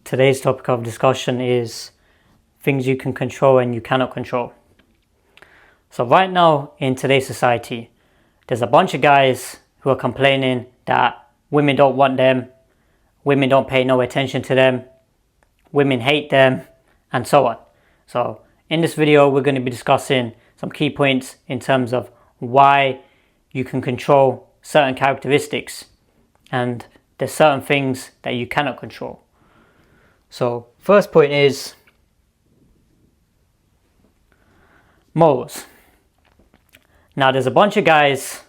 Today's topic of discussion is things you can control and you cannot control. So right now in today's society, there's a bunch of guys who are complaining that women don't want them, women don't pay no attention to them, women hate them, and so on. So in this video, we're going to be discussing some key points in terms of why you can control certain characteristics, and there's certain things that you cannot control. So first point is morals. Now there's a bunch of guys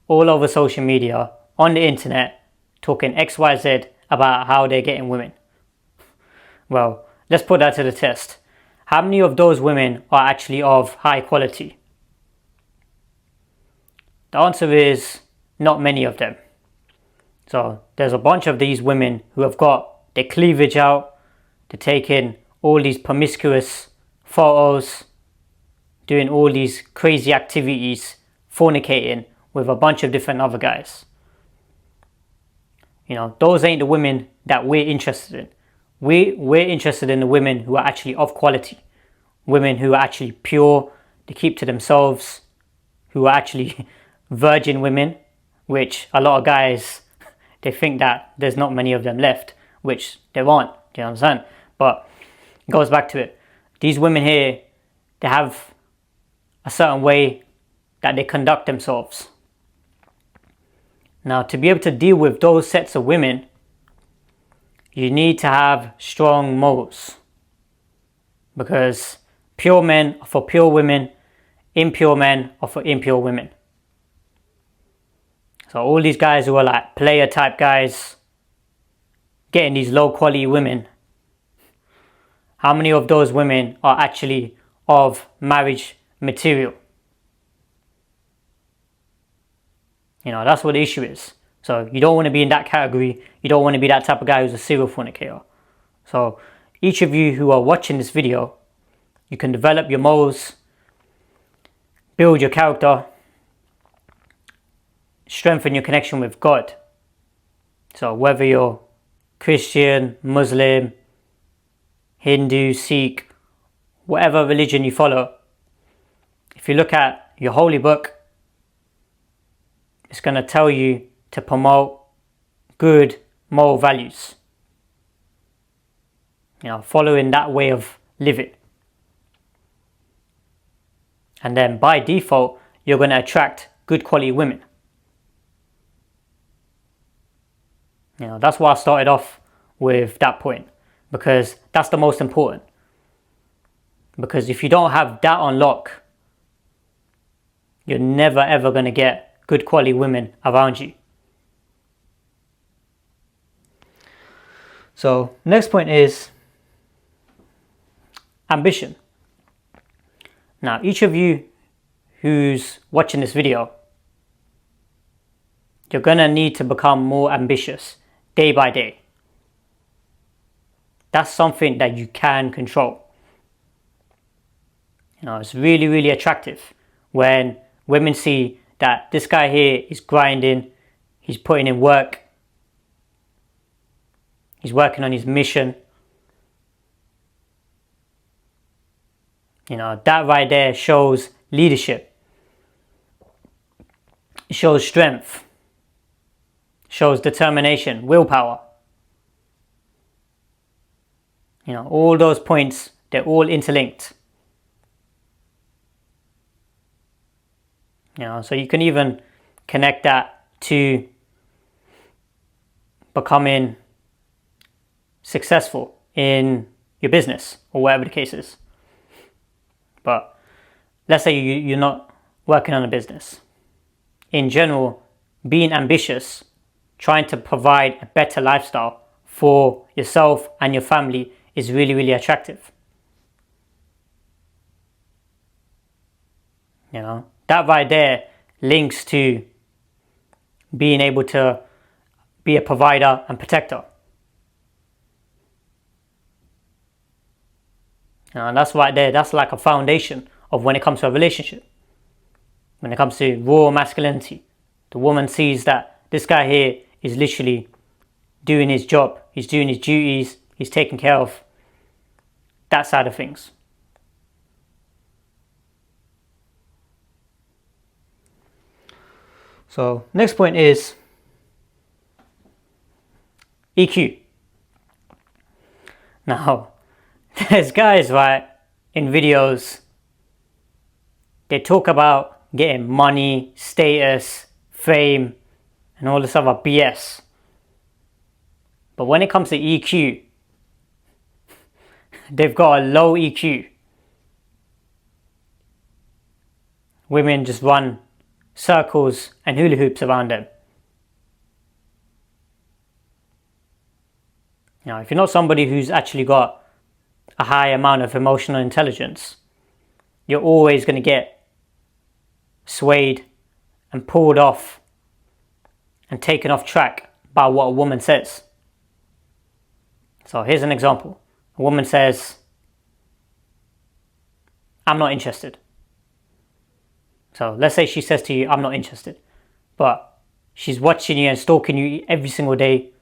all over social media, on the internet, talking XYZ about how they're getting women. Well, let's put that to the test. How many of those women are actually of high quality? The answer is not many of them. So there's a bunch of these women who have got their cleavage out, they're taking all these promiscuous photos, doing all these crazy activities, fornicating with a bunch of different other guys. You know, those ain't the women that we're interested in. We're interested in the women who are actually of quality, women who are actually pure, they keep to themselves, who are actually virgin women, which a lot of guys, they think that there's not many of them left, which there aren't, do you understand? But it goes back to it. These women here, they have a certain way that they conduct themselves. Now, to be able to deal with those sets of women, you need to have strong morals. Because pure men are for pure women, impure men are for impure women. So all these guys who are like player type guys, getting these low quality women, how many of those women are actually of marriage material? You know, that's what the issue is. So you don't want to be in that category. You don't want to be that type of guy who's a serial fornicator. So each of you who are watching this video, you can develop your morals, build your character, strengthen your connection with God. So whether you're Christian, Muslim, Hindu, Sikh, whatever religion you follow, if you look at your holy book, it's going to tell you to promote good moral values. You know, following that way of living. And then by default, you're going to attract good quality women. You know, that's why I started off with that point, because that's the most important. Because if you don't have that on lock, you're never ever going to get good quality women around you. So next point is ambition. Now each of you who's watching this video, you're going to need to become more ambitious day by day. That's something that you can control. You know, it's really, really attractive when women see that this guy here is grinding, he's putting in work, he's working on his mission. You know, that right there shows leadership. It shows strength. Shows determination, willpower. You know, all those points, they're all interlinked. You know, so you can even connect that to becoming successful in your business or whatever the case is. But let's say you're not working on a business. In general, being ambitious, trying to provide a better lifestyle for yourself and your family is really, really attractive. You know, that right there links to being able to be a provider and protector. You know, and that's right there, that's like a foundation of when it comes to a relationship. When it comes to raw masculinity, the woman sees that this guy here is literally doing his job, he's doing his duties, he's taking care of that side of things. So next point is EQ. Now, there's guys, right, in videos, they talk about getting money, status, fame, and all this other BS. But when it comes to EQ, they've got a low EQ. Women just run circles and hula hoops around them. Now, if you're not somebody who's actually got a high amount of emotional intelligence, you're always going to get swayed and pulled off and taken off track by what a woman says. So here's an example. A woman says, I'm not interested. So let's say she says to you, I'm not interested. But she's watching you and stalking you every single day.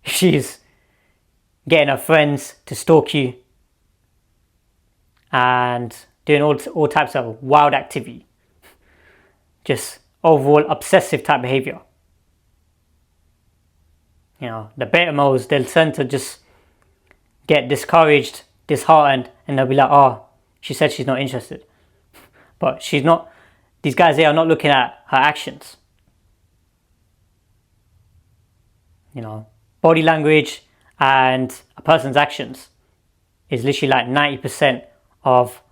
She's getting her friends to stalk you and doing all types of wild activity. Just overall obsessive type behavior. You know, the beta males, they'll tend to just get discouraged, disheartened, and they'll be like, oh, she said she's not interested. But she's not, these guys, they are not looking at her actions. You know, body language and a person's actions is literally like 90% of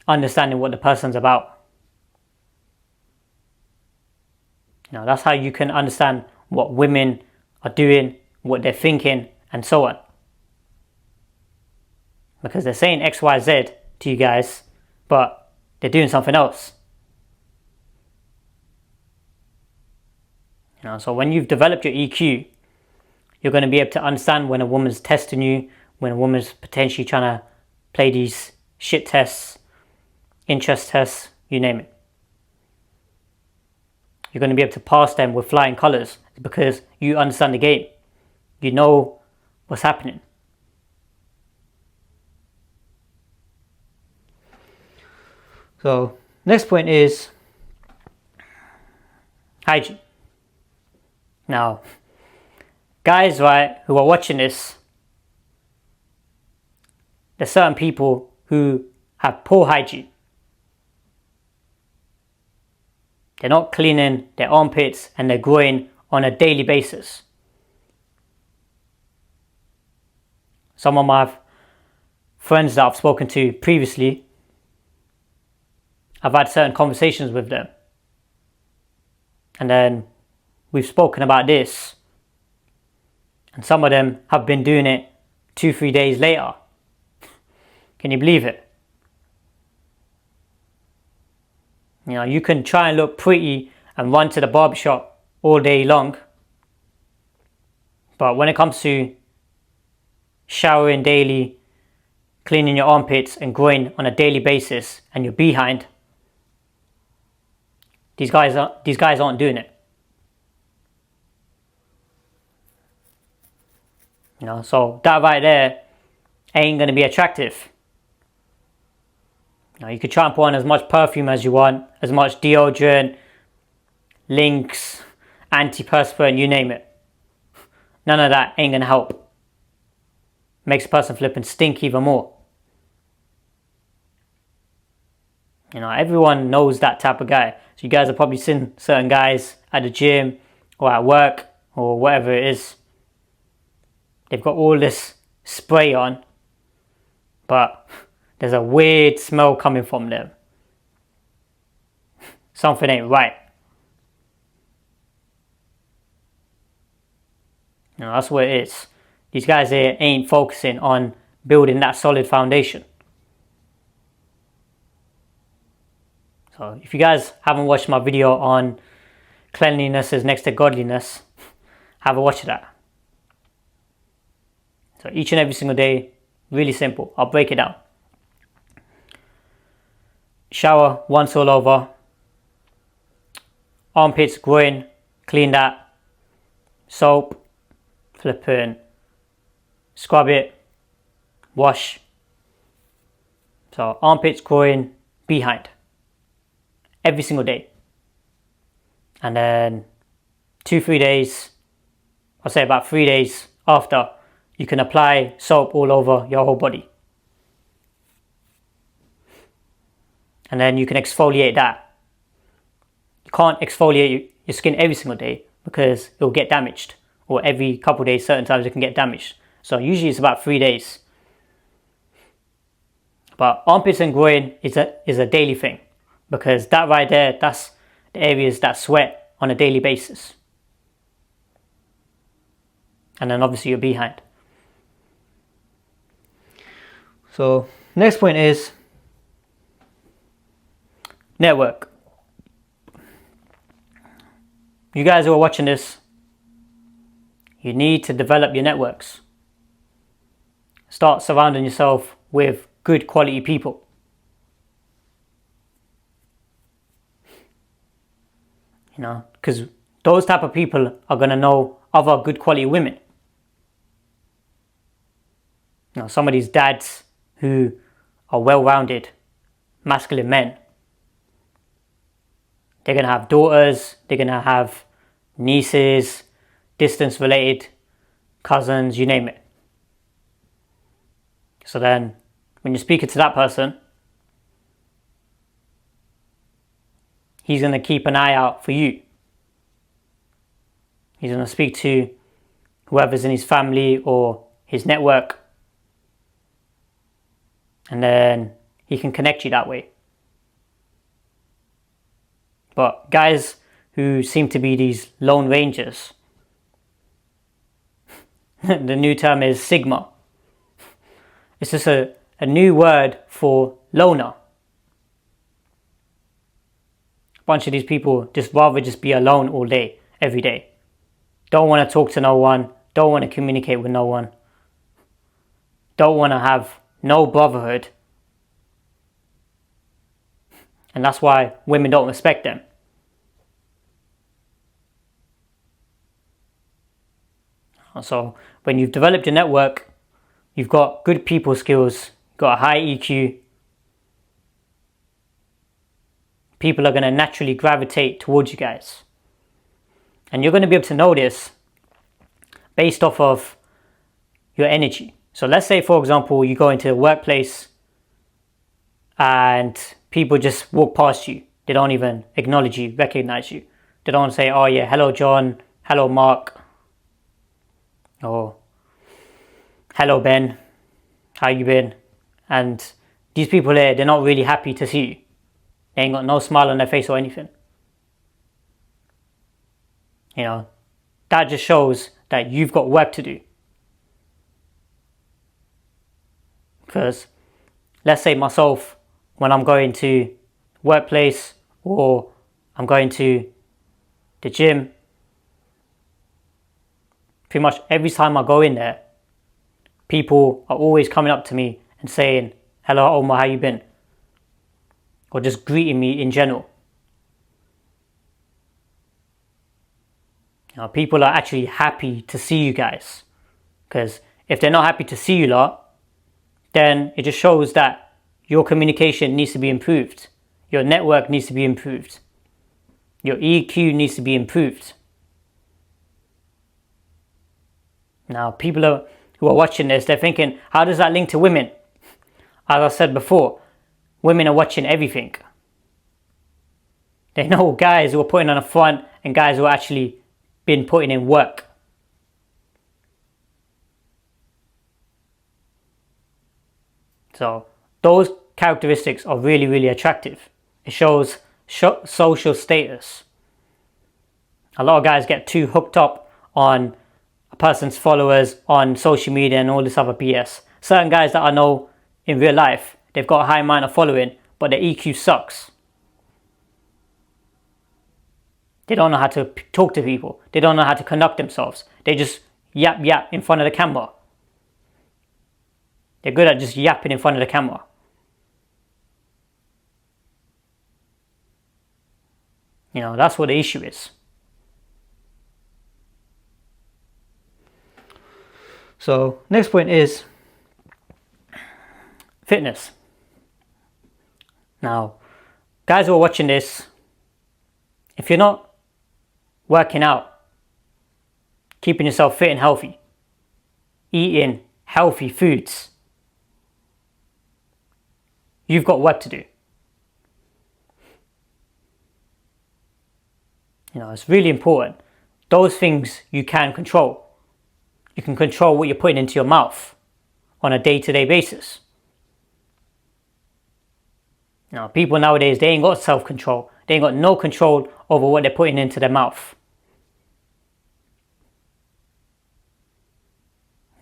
understanding what the person's about. You know, that's how you can understand what women are doing, what they're thinking, and so on. Because they're saying X, Y, Z to you guys, but they're doing something else. You know, so when you've developed your EQ, you're going to be able to understand when a woman's testing you, when a woman's potentially trying to play these shit tests, interest tests, you name it. You're going to be able to pass them with flying colours because you understand the game. You know what's happening. So, next point is hygiene. Now, guys, right, who are watching this, there's certain people who have poor hygiene. They're not cleaning their armpits and their groin on a daily basis. Some of my friends that I've spoken to previously, I've had certain conversations with them. And then we've spoken about this. And some of them have been doing it 2-3 days later. Can you believe it? You know, you can try and look pretty and run to the barbershop all day long. But when it comes to showering daily, cleaning your armpits and groin on a daily basis, and you're behind, these guys aren't doing it. You know, so that right there ain't going to be attractive. You know, you could try and put on as much perfume as you want, as much deodorant, Lynx, antiperspirant, you name it. None of that ain't going to help. Makes a person flip and stink even more. You know, everyone knows that type of guy. So you guys have probably seen certain guys at the gym or at work or whatever it is. They've got all this spray on, but there's a weird smell coming from them. Something ain't right. You know, that's what it is. These guys here ain't focusing on building that solid foundation. So if you guys haven't watched my video on cleanliness is next to godliness, have a watch of that. So each and every single day, really simple. I'll break it down. Shower once all over. Armpits, groin, clean that. Soap, flipping, scrub it, wash. So armpits, groin, behind. Every single day. And then 2-3 days, I'll say about 3 days after, you can apply soap all over your whole body. And then you can exfoliate that. You can't exfoliate your skin every single day because it will get damaged. Or every couple of days, certain times it can get damaged. So usually it's about 3 days. But armpits and groin is a daily thing. Because that right there, that's the areas that sweat on a daily basis. And then obviously your behind. So next point is network. You guys who are watching this, you need to develop your networks. Start surrounding yourself with good quality people. You know, because those type of people are going to know other good quality women. You know, some of these dads who are well-rounded, masculine men, they're going to have daughters, they're going to have nieces, distance-related cousins, you name it. So then, when you're speaking to that person, he's going to keep an eye out for you. He's going to speak to whoever's in his family or his network. And then he can connect you that way. But guys who seem to be these lone rangers, the new term is Sigma. It's just a new word for loner. A bunch of these people just rather just be alone all day, every day. Don't want to talk to no one, don't want to communicate with no one, don't want to have no brotherhood. And that's why women don't respect them. So when you've developed your network, you've got good people skills, you've got a high EQ, people are going to naturally gravitate towards you guys. And you're going to be able to know this based off of your energy. So let's say, for example, you go into a workplace and people just walk past you. They don't even acknowledge you, recognize you. They don't say, oh yeah, hello John, hello Mark, or hello Ben, how you been? And these people there, they're not really happy to see you. They ain't got no smile on their face or anything. You know, that just shows that you've got work to do. Because let's say myself, when I'm going to workplace or I'm going to the gym, pretty much every time I go in there, people are always coming up to me and saying, hello Omar, how you been? Or just greeting me in general. You know, people are actually happy to see you guys. Because if they're not happy to see you lot, then it just shows that your communication needs to be improved. Your network needs to be improved. Your EQ needs to be improved. Now, people who are watching this, they're thinking, how does that link to women? As I said before, women are watching everything. They know guys who are putting on a front and guys who are actually been putting in work. So those characteristics are really, really attractive. It shows social status. A lot of guys get too hooked up on a person's followers on social media and all this other BS. Certain guys that I know in real life, they've got a high amount of following, but their EQ sucks. They don't know how to talk to people. They don't know how to conduct themselves. They just yap in front of the camera. They're good at just yapping in front of the camera. You know, that's what the issue is. So next point is fitness. Now, guys who are watching this, if you're not working out, keeping yourself fit and healthy, eating healthy foods, you've got work to do. It's really important. Those things you can control. You can control what you're putting into your mouth on a day-to-day basis. People nowadays, they ain't got self-control. They ain't got no control over what they're putting into their mouth.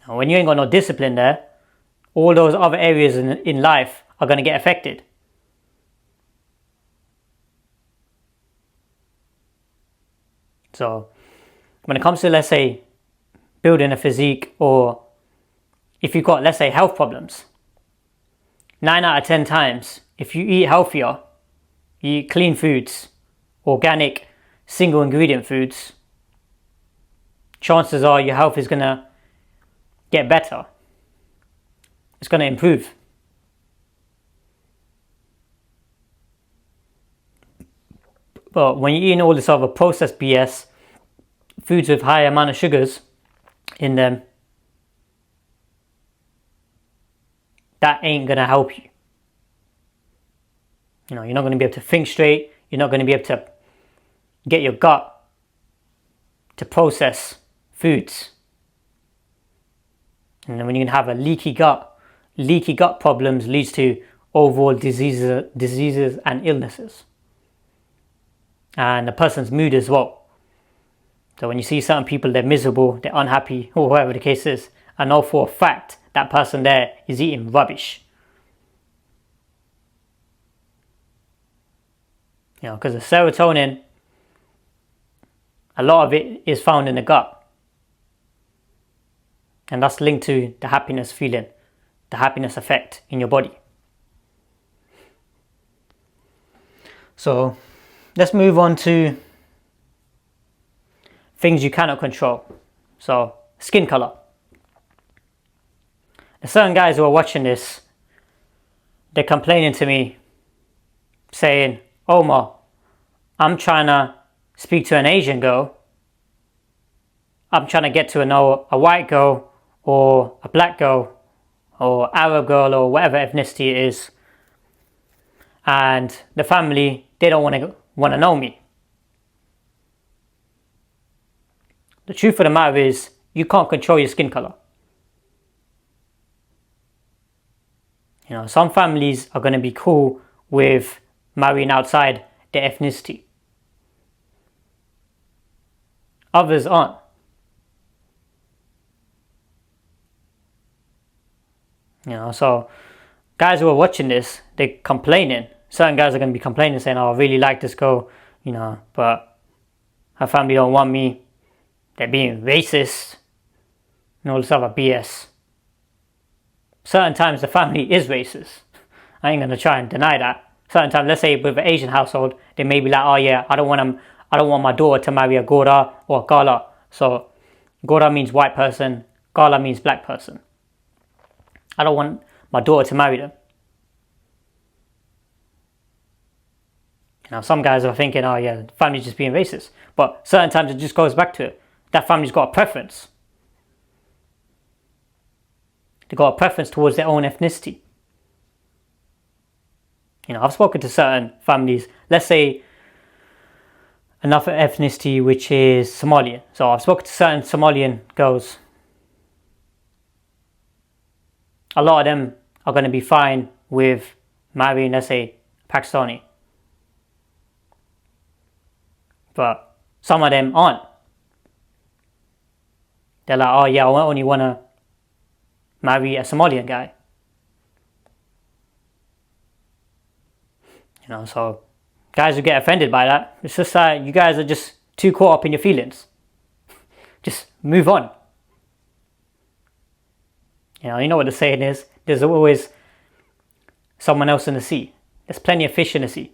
When you ain't got no discipline there, all those other areas in life are going to get affected. So when it comes to, let's say, building a physique, or if you've got, let's say, health problems, 9 out of 10 times, if you eat healthier, you eat clean foods, organic, single ingredient foods, chances are your health is going to get better. It's going to improve. But when you're eating all this other processed BS, foods with high amount of sugars in them, that ain't going to help you. You're not going to be able to think straight. You're not going to be able to get your gut to process foods. And then when you can have a leaky gut problems leads to overall diseases and illnesses. And the person's mood as well. So when you see certain people, they're miserable, they're unhappy, or whatever the case is, I know for a fact that person there is eating rubbish. Because the serotonin, a lot of it is found in the gut. And that's linked to the happiness feeling, the happiness effect in your body. So let's move on to things you cannot control. So skin color. There's certain guys who are watching this, they're complaining to me saying, Omar, I'm trying to speak to an Asian girl. I'm trying to get to know a white girl or a black girl or Arab girl or whatever ethnicity it is. And the family, they don't want to know me. The truth of the matter is, you can't control your skin color. Some families are going to be cool with marrying outside their ethnicity. Others aren't. So guys who are watching this, they're complaining. Certain guys are going to be complaining, saying, I really like this girl, but her family don't want me. They're being racist and all this other BS. Certain times the family is racist. I ain't going to try and deny that. Certain times, let's say with an Asian household, they may be like, oh yeah, I don't want my daughter to marry a Gora or a Gala. So Gora means white person, Gala means black person. I don't want my daughter to marry them. Some guys are thinking, oh yeah, the family's just being racist. But certain times it just goes back to it. That family's got a preference. They've got a preference towards their own ethnicity. I've spoken to certain families, let's say another ethnicity which is Somalian. So I've spoken to certain Somalian girls. A lot of them are going to be fine with marrying, let's say, Pakistani. But some of them aren't. They're like, oh yeah, I only want to marry a Somalian guy. So guys who get offended by that, it's just like you guys are just too caught up in your feelings. Just move on. You know what the saying is, there's always someone else in the sea. There's plenty of fish in the sea.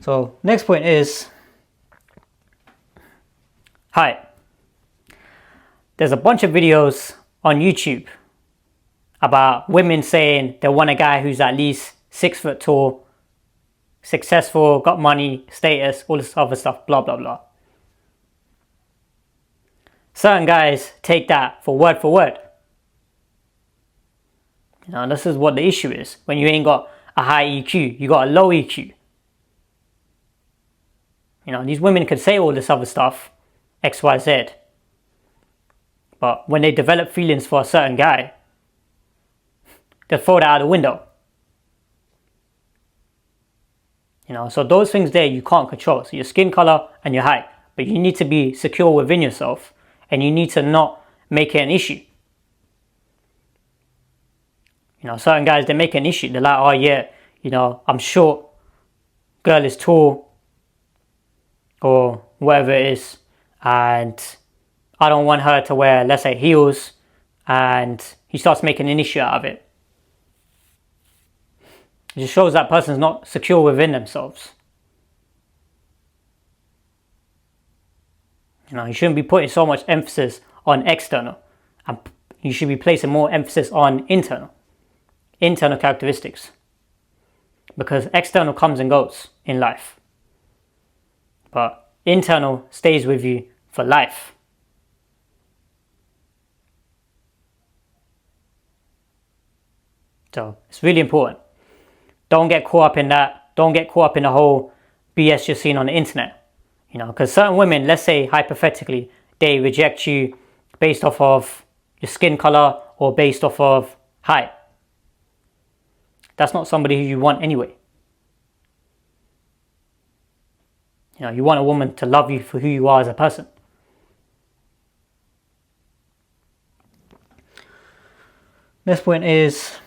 So next point is Hi. There's a bunch of videos on YouTube about women saying they want a guy who's at least 6 foot tall, successful, got money, status, all this other stuff, blah, blah, blah. Certain guys take that for word. This is what the issue is. When you ain't got a high EQ, you got a low EQ. These women could say all this other stuff, X, Y, Z. But when they develop feelings for a certain guy, they throw that out the window. So those things there you can't control. So your skin color and your height. But you need to be secure within yourself, and you need to not make it an issue. Certain guys, they make an issue. They're like, oh yeah, I'm short, girl is tall, or whatever it is, and I don't want her to wear, let's say, heels, and he starts making an issue out of it. It just shows that person's not secure within themselves. You shouldn't be putting so much emphasis on external, and you should be placing more emphasis on internal characteristics, because external comes and goes in life, but internal stays with you for life. So it's really important. Don't get caught up in that. Don't get caught up in the whole BS you're seeing on the internet. Because certain women, let's say hypothetically, they reject you based off of your skin color or based off of height. That's not somebody who you want anyway. You want a woman to love you for who you are as a person. Next point is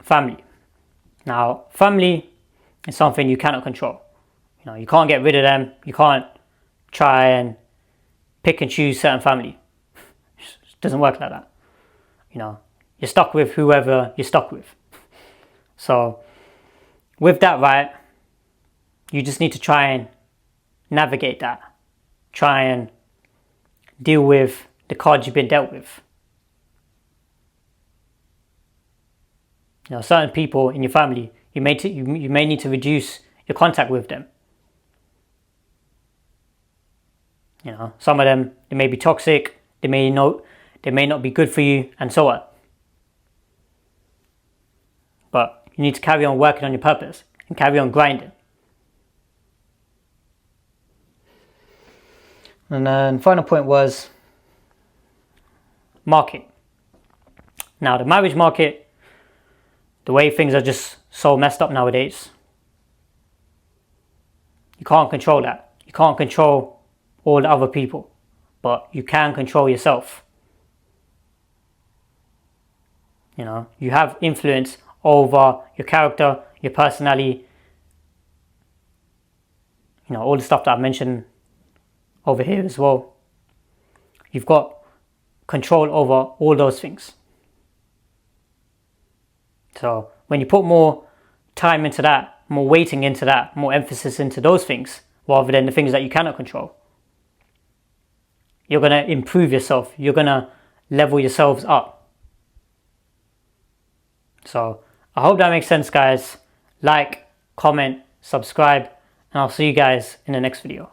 family. Now, family is something you cannot control. You can't get rid of them. You can't try and pick and choose certain family. It doesn't work like that. You're stuck with whoever you're stuck with. So, with that, right, you just need to try and navigate that. Try and deal with the cards you've been dealt with. Certain people in your family, you may need to reduce your contact with them. Some of them, they may be toxic, they may not be good for you, and so on. But you need to carry on working on your purpose and carry on grinding. And then final point was market. Now the marriage market, the way things are just so messed up nowadays, you can't control that. You can't control all the other people, but you can control yourself. You have influence over your character, your personality, all the stuff that I've mentioned over here as well. You've got control over all those things. So when you put more time into that, more weighting into that, more emphasis into those things, rather than the things that you cannot control, you're going to improve yourself. You're going to level yourselves up. So I hope that makes sense, guys. Like, comment, subscribe, and I'll see you guys in the next video.